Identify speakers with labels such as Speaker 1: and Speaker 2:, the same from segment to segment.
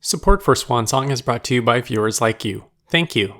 Speaker 1: Support for Swan Song is brought to you by viewers like you. Thank you.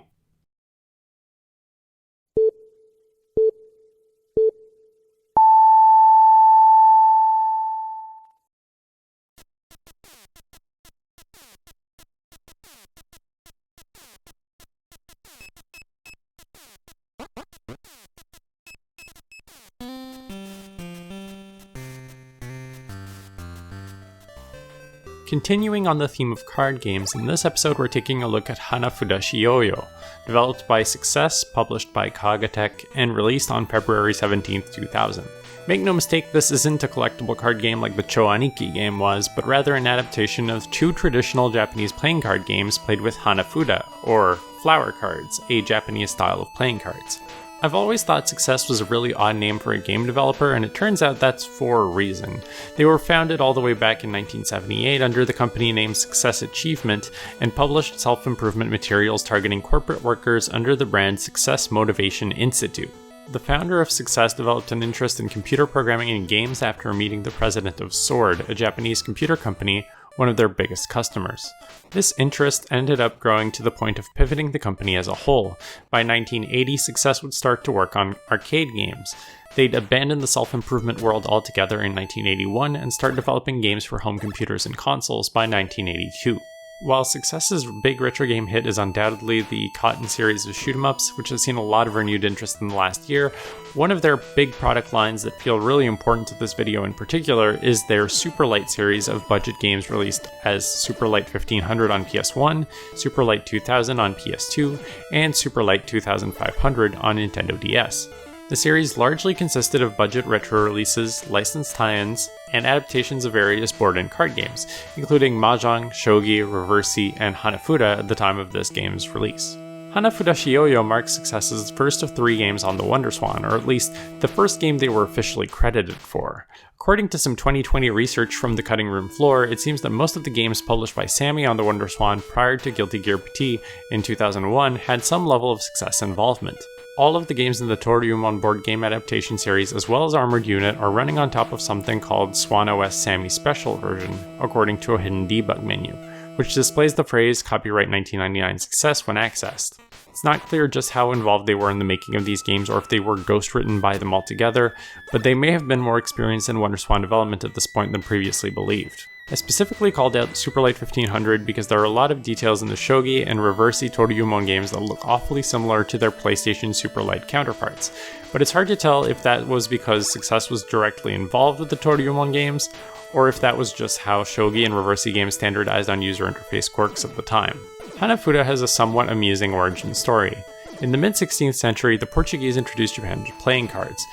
Speaker 1: Continuing on the theme of card games, in this episode we're taking a look at Hanafuda Shiyou, developed by Success, published by Kaga Tech, and released on February 17, 2000. Make no mistake, this isn't a collectible card game like the Cho-Aniki game was, but rather an adaptation of two traditional Japanese playing card games played with Hanafuda, or flower cards, a Japanese style of playing cards. I've always thought Success was a really odd name for a game developer, and it turns out that's for a reason. They were founded all the way back in 1978 under the company name Success Achievement, and published self-improvement materials targeting corporate workers under the brand Success Motivation Institute. The founder of Success developed an interest in computer programming and games after meeting the president of Sword, a Japanese computer company, one of their biggest customers. This interest ended up growing to the point of pivoting the company as a whole. By 1980, Success would start to work on arcade games. They'd abandon the self-improvement world altogether in 1981 and start developing games for home computers and consoles by 1982. While Success's big retro game hit is undoubtedly the Cotton series of shoot-em-ups, which has seen a lot of renewed interest in the last year, one of their big product lines that feel really important to this video in particular is their Super Light series of budget games released as Super Light 1500 on PS1, Super Light 2000 on PS2, and Super Light 2500 on Nintendo DS. The series largely consisted of budget retro releases, licensed tie-ins, and adaptations of various board and card games, including Mahjong, Shogi, Reversi, and Hanafuda at the time of this game's release. Hanafuda Shiyou marks Success's first of 3 games on the WonderSwan, or at least the first game they were officially credited for. According to some 2020 research from the cutting room floor, it seems that most of the games published by Sammy on the WonderSwan prior to Guilty Gear PT in 2001 had some level of Success involvement. All of the games in the Toryumon board game adaptation series, as well as Armored Unit, are running on top of something called Swan OS Sammy Special Version, according to a hidden debug menu, which displays the phrase Copyright 1999 Success when accessed. It's not clear just how involved they were in the making of these games or if they were ghost-written by them altogether, but they may have been more experienced in WonderSwan development at this point than previously believed. I specifically called out Super Light 1500 because there are a lot of details in the Shogi and Reversi Toryumon games that look awfully similar to their PlayStation Super Light counterparts, but it's hard to tell if that was because Success was directly involved with the Toryumon games, or if that was just how Shogi and Reversi games standardized on user interface quirks at the time. Hanafuda has a somewhat amusing origin story. In the mid-16th century, the Portuguese introduced Japan to playing cards.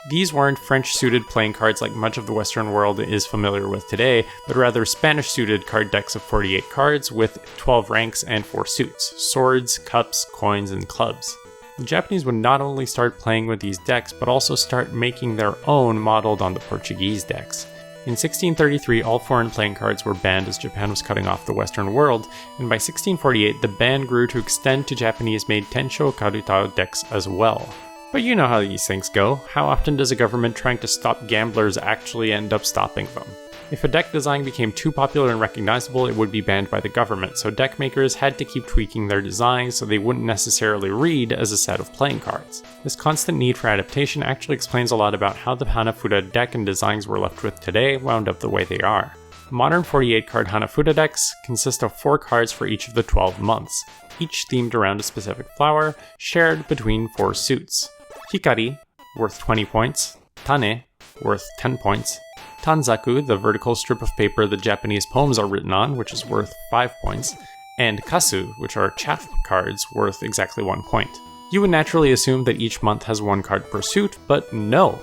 Speaker 1: These weren't French-suited playing cards like much of the Western world is familiar with today, but rather Spanish-suited card decks of 48 cards with 12 ranks and 4 suits: swords, cups, coins, and clubs. The Japanese would not only start playing with these decks, but also start making their own modeled on the Portuguese decks. In 1633, all foreign playing cards were banned as Japan was cutting off the Western world, and by 1648, the ban grew to extend to Japanese-made Tensho Karutao decks as well. But you know how these things go. How often does a government trying to stop gamblers actually end up stopping them? If a deck design became too popular and recognizable, it would be banned by the government, so deck makers had to keep tweaking their designs so they wouldn't necessarily read as a set of playing cards. This constant need for adaptation actually explains a lot about how the Hanafuda deck and designs we're left with today wound up the way they are. Modern 48-card Hanafuda decks consist of 4 cards for each of the 12 months, each themed around a specific flower, shared between 4 suits. Hikari, worth 20 points, Tane, worth 10 points, Tanzaku, the vertical strip of paper the Japanese poems are written on, which is worth 5 points, and Kasu, which are chaff cards worth exactly 1 point. You would naturally assume that each month has 1 card per suit, but no!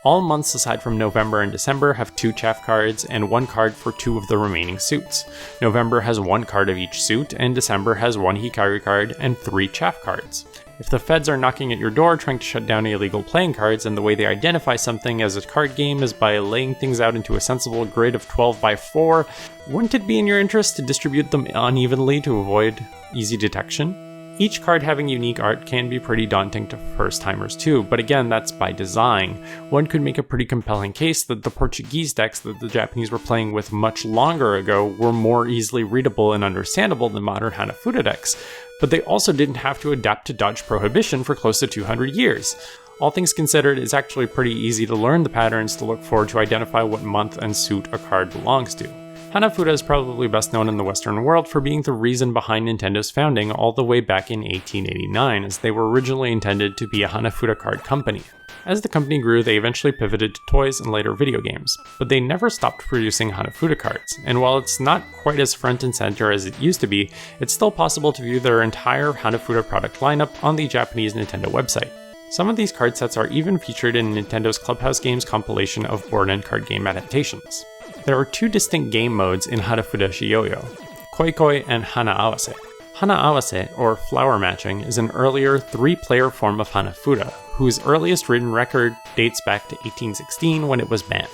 Speaker 1: All months aside from November and December have 2 chaff cards and 1 card for 2 of the remaining suits. November has 1 card of each suit, and December has 1 Hikari card and 3 chaff cards. If the feds are knocking at your door trying to shut down illegal playing cards, and the way they identify something as a card game is by laying things out into a sensible grid of 12 by 4, wouldn't it be in your interest to distribute them unevenly to avoid easy detection? Each card having unique art can be pretty daunting to first-timers too, but again, that's by design. One could make a pretty compelling case that the Portuguese decks that the Japanese were playing with much longer ago were more easily readable and understandable than modern Hanafuda decks, but they also didn't have to adapt to Dutch prohibition for close to 200 years. All things considered, it's actually pretty easy to learn the patterns to look for to identify what month and suit a card belongs to. Hanafuda is probably best known in the Western world for being the reason behind Nintendo's founding all the way back in 1889, as they were originally intended to be a Hanafuda card company. As the company grew, they eventually pivoted to toys and later video games, but they never stopped producing Hanafuda cards, and while it's not quite as front and center as it used to be, it's still possible to view their entire Hanafuda product lineup on the Japanese Nintendo website. Some of these card sets are even featured in Nintendo's Clubhouse Games compilation of board and card game adaptations. There are two distinct game modes in Hanafuda Shiyou, Koi and hana-awase. Hana-awase, or flower matching, is an earlier 3-player form of Hanafuda, whose earliest written record dates back to 1816 when it was banned.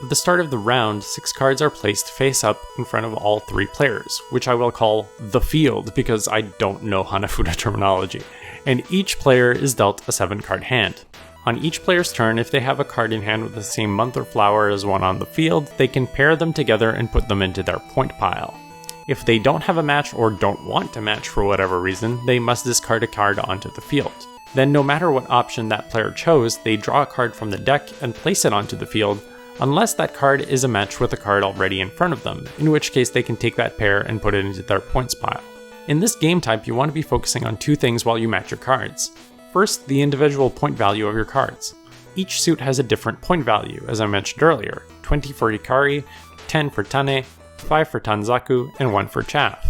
Speaker 1: At the start of the round, 6 cards are placed face up in front of all 3 players, which I will call the field because I don't know Hanafuda terminology, and each player is dealt a 7-card hand. On each player's turn, if they have a card in hand with the same month or flower as one on the field, they can pair them together and put them into their point pile. If they don't have a match or don't want to match for whatever reason, they must discard a card onto the field. Then no matter what option that player chose, they draw a card from the deck and place it onto the field, unless that card is a match with a card already in front of them, in which case they can take that pair and put it into their points pile. In this game type, you want to be focusing on 2 things while you match your cards. First, the individual point value of your cards. Each suit has a different point value, as I mentioned earlier, 20 for Hikari, 10 for Tane, 5 for Tanzaku, and 1 for Chaff.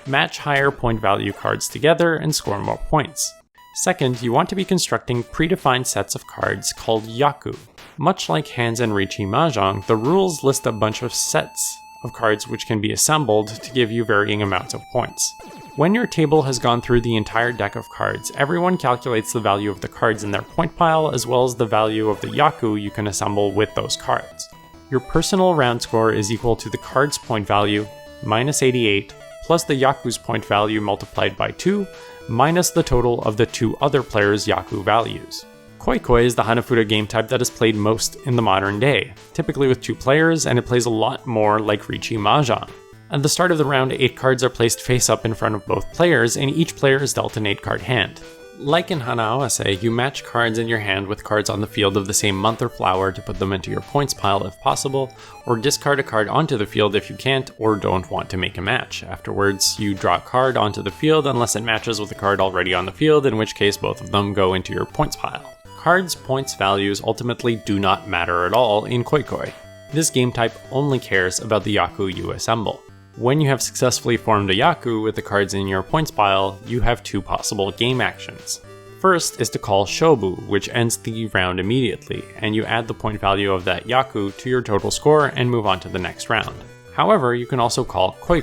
Speaker 1: Match higher point value cards together and score more points. Second, you want to be constructing predefined sets of cards called Yaku. Much like Hands and Riichi Mahjong, the rules list a bunch of sets of cards which can be assembled to give you varying amounts of points. When your table has gone through the entire deck of cards, everyone calculates the value of the cards in their point pile as well as the value of the Yaku you can assemble with those cards. Your personal round score is equal to the card's point value, minus 88, plus the Yaku's point value multiplied by 2, minus the total of the 2 other players' Yaku values. Koi is the Hanafuda game type that is played most in the modern day, typically with 2 players, and it plays a lot more like Riichi Mahjong. At the start of the round, 8 cards are placed face up in front of both players, and each player is dealt an 8-card hand. Like in hana-awase, you match cards in your hand with cards on the field of the same month or flower to put them into your points pile if possible, or discard a card onto the field if you can't or don't want to make a match. Afterwards, you draw a card onto the field unless it matches with a card already on the field, in which case both of them go into your points pile. Cards' points values ultimately do not matter at all in Koi. This game type only cares about the Yaku you assemble. When you have successfully formed a Yaku with the cards in your points pile, you have 2 possible game actions. First is to call Shobu, which ends the round immediately, and you add the point value of that Yaku to your total score and move on to the next round. However, you can also call Koi.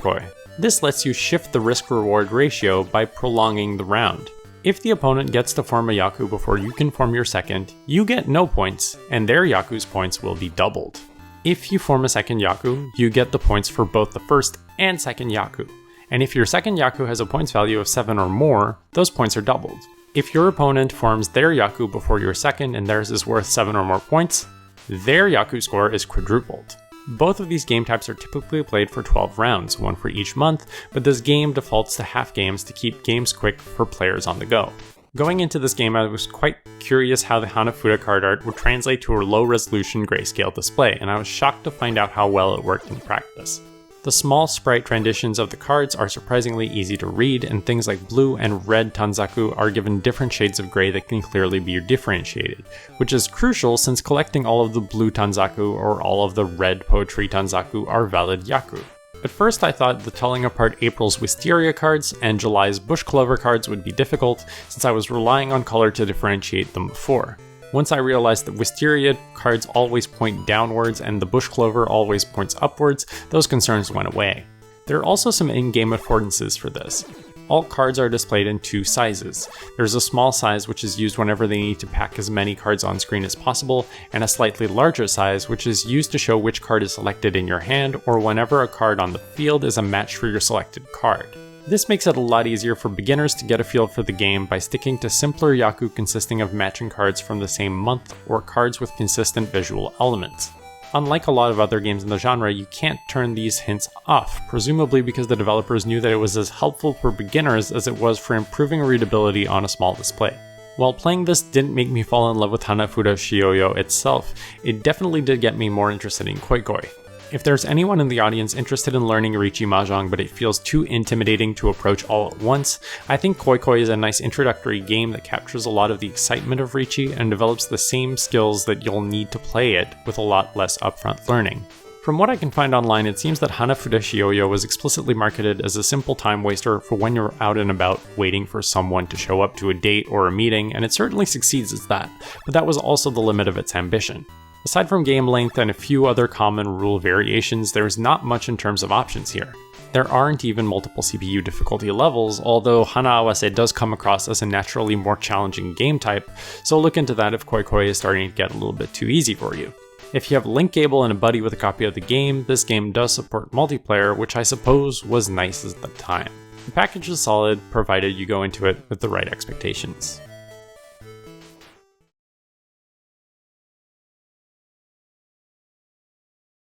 Speaker 1: This lets you shift the risk-reward ratio by prolonging the round. If the opponent gets to form a Yaku before you can form your second, you get no points, and their Yaku's points will be doubled. If you form a second Yaku, you get the points for both the first and second Yaku. And if your second Yaku has a points value of 7 or more, those points are doubled. If your opponent forms their Yaku before your second and theirs is worth 7 or more points, their Yaku score is quadrupled. Both of these game types are typically played for 12 rounds, 1 for each month, but this game defaults to half games to keep games quick for players on the go. Going into this game, I was quite curious how the Hanafuda card art would translate to a low-resolution grayscale display, and I was shocked to find out how well it worked in practice. The small sprite renditions of the cards are surprisingly easy to read, and things like blue and red Tanzaku are given different shades of gray that can clearly be differentiated, which is crucial since collecting all of the blue Tanzaku or all of the red Poetry Tanzaku are valid Yaku. At first I thought the telling apart April's Wisteria cards and July's Bush Clover cards would be difficult, since I was relying on color to differentiate them before. Once I realized that Wisteria cards always point downwards and the Bush Clover always points upwards, those concerns went away. There are also some in-game affordances for this. All cards are displayed in 2 sizes. There's a small size which is used whenever they need to pack as many cards on screen as possible, and a slightly larger size which is used to show which card is selected in your hand or whenever a card on the field is a match for your selected card. This makes it a lot easier for beginners to get a feel for the game by sticking to simpler yaku consisting of matching cards from the same month or cards with consistent visual elements. Unlike a lot of other games in the genre, you can't turn these hints off, presumably because the developers knew that it was as helpful for beginners as it was for improving readability on a small display. While playing this didn't make me fall in love with Hanafuda Shiyou itself, it definitely did get me more interested in Koikoi. If there's anyone in the audience interested in learning Riichi Mahjong but it feels too intimidating to approach all at once, I think Koikoi is a nice introductory game that captures a lot of the excitement of Riichi and develops the same skills that you'll need to play it with a lot less upfront learning. From what I can find online, it seems that Hanafuda Shiyou was explicitly marketed as a simple time waster for when you're out and about waiting for someone to show up to a date or a meeting, and it certainly succeeds as that, but that was also the limit of its ambition. Aside from game length and a few other common rule variations, there's not much in terms of options here. There aren't even multiple CPU difficulty levels, although hana-awase does come across as a naturally more challenging game type, so look into that if Koikoi is starting to get a little bit too easy for you. If you have a link cable and a buddy with a copy of the game, this game does support multiplayer, which I suppose was nice at the time. The package is solid, provided you go into it with the right expectations.